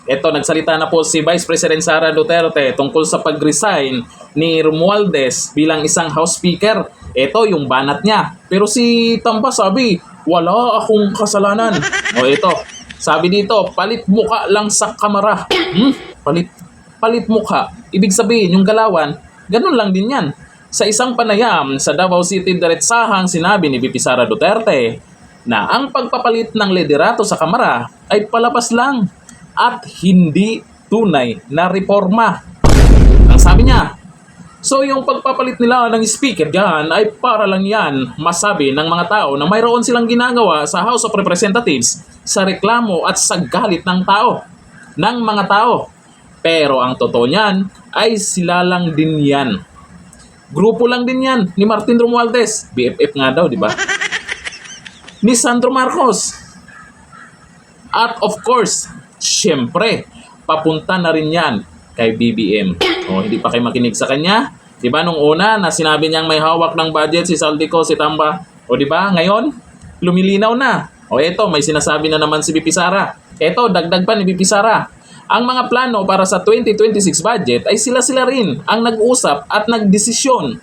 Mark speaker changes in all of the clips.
Speaker 1: Ito, nagsalita na po si Vice President Sara Duterte tungkol sa pag-resign ni Romualdez bilang isang House Speaker. Ito, yung banat niya. Pero si Tamba sabi, wala akong kasalanan. O ito, sabi dito, palit muka lang sa kamera. Palit mukha. Ibig sabihin, yung galawan, ganun lang din yan. Sa isang panayam sa Davao City, diretsahang sinabi ni VP Sara Duterte na ang pagpapalit ng liderato sa kamera ay palabas lang at hindi tunay na reforma. Ang sabi niya, so yung pagpapalit nila ng speaker dyan ay para lang yan masabi ng mga tao na mayroon silang ginagawa sa House of Representatives sa reklamo at sa galit ng mga tao. Pero ang totoo niyan ay sila lang din yan. Grupo lang din yan ni Martin Romualdez. BFF nga daw, di ba? Ni Sandro Marcos. At of course, syempre, papunta na rin yan kay BBM. O, hindi pa kayo makinig sa kanya? Diba nung una na sinabi niyang may hawak ng budget si Saldico, si Tamba? O diba, ngayon, lumilinaw na. O eto, may sinasabi na naman si VP Sara. Eto, dagdag pa ni VP Sara. Ang mga plano para sa 2026 budget ay sila-sila rin ang nag-usap at nagdesisyon.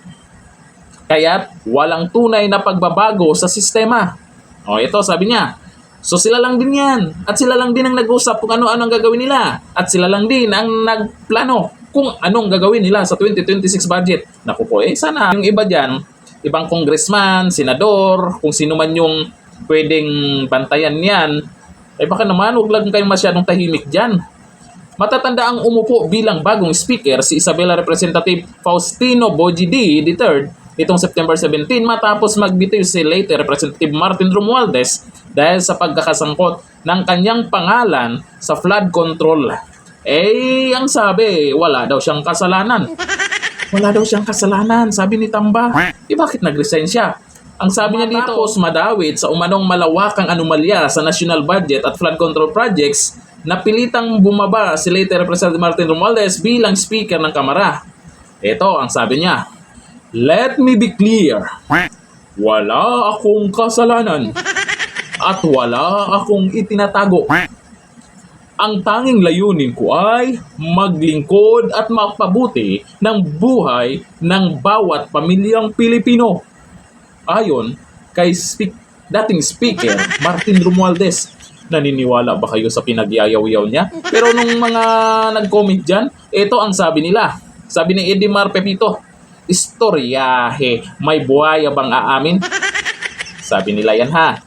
Speaker 1: Kaya't walang tunay na pagbabago sa sistema. O ito, sabi niya, so sila lang din yan. At sila lang din ang nag-usap kung ano-ano ang gagawin nila. At sila lang din ang nagplano kung anong gagawin nila sa 2026 budget. Naku po, sana yung iba dyan, ibang congressman, senador, kung sino man yung pwedeng bantayan niyan, baka naman huwag lang kayong masyadong tahimik dyan. Matatanda ang umupo bilang bagong speaker si Isabela Representative Faustino Bojidi III itong September 17 matapos magbitiw si late Representative Martin Romualdez dahil sa pagkakasangkot ng kanyang pangalan sa flood control. Ang sabi, wala daw siyang kasalanan. Wala daw siyang kasalanan, sabi ni Tamba. Bakit nag-resign siya? Ang sabi niya dito, madawit sa umanong malawakang anomalya sa national budget at flood control projects, napilitang bumaba si late Representative Martin Romualdez bilang speaker ng Kamara. Ito ang sabi niya, let me be clear, wala akong kasalanan at wala akong itinatago. Ang tanging layunin ko ay maglingkod at magpabuti ng buhay ng bawat pamilyang Pilipino. Ayon kay dating speaker Martin Romualdez. Naniniwala ba kayo sa pinagyayaw-yaw niya? Pero nung mga nag-comment dyan, ito ang sabi nila. Sabi ni Edimar Pepito, istoryahe, may buhaya bang aamin? Sabi nila yan ha.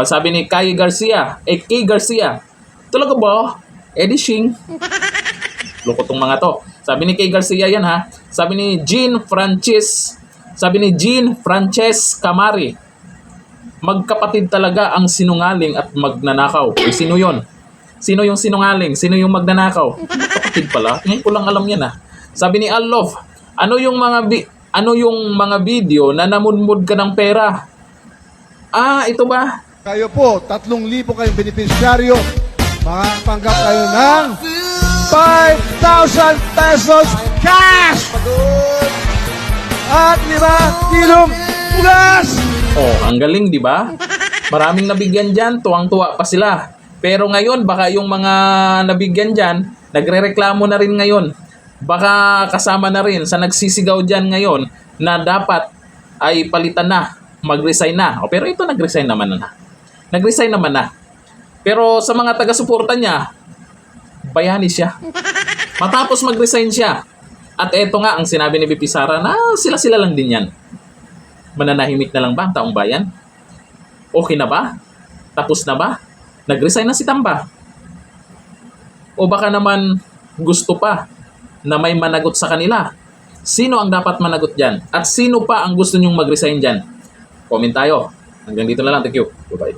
Speaker 1: Sabi ni Kay Garcia, talaga ba? Shing. Loko tong mga to. Sabi ni Kay Garcia yan ha. Sabi ni Jean Frances Camari, magkapatid talaga ang sinungaling at magnanakaw. Sino yon? Sino yung sinungaling? Sino yung magnanakaw? Magkapatid pala. Ngayon ko lang alam yan ha. Sabi ni Allof, ano yung mga video na namunmud ka ng pera? Ito ba?
Speaker 2: Kayo po, 3,000 kayong beneficiaryo. Makapanggap kayo ng 5,000 pesos cash! At 5 kilong bugas!
Speaker 1: Ang galing, di ba? Maraming nabigyan dyan, tuwang-tuwa pa sila. Pero ngayon, baka yung mga nabigyan dyan, nagrereklamo na rin ngayon. Baka kasama na rin sa nagsisigaw dyan ngayon na dapat ay palitan na, mag-resign na. Pero ito, nag-resign naman na. Nag-resign naman na. Pero sa mga taga-suporta niya, bayani siya. Matapos mag-resign siya. At eto nga ang sinabi ni VP Sara na sila-sila lang din yan. Mananahimik na lang ba ang taong bayan? Okay na ba? Tapos na ba? Nag-resign na si Tamba? O baka naman gusto pa na may managot sa kanila? Sino ang dapat managot dyan? At sino pa ang gusto nyong mag-resign dyan? Comment tayo. Hanggang dito na lang. Thank you. Bye-bye.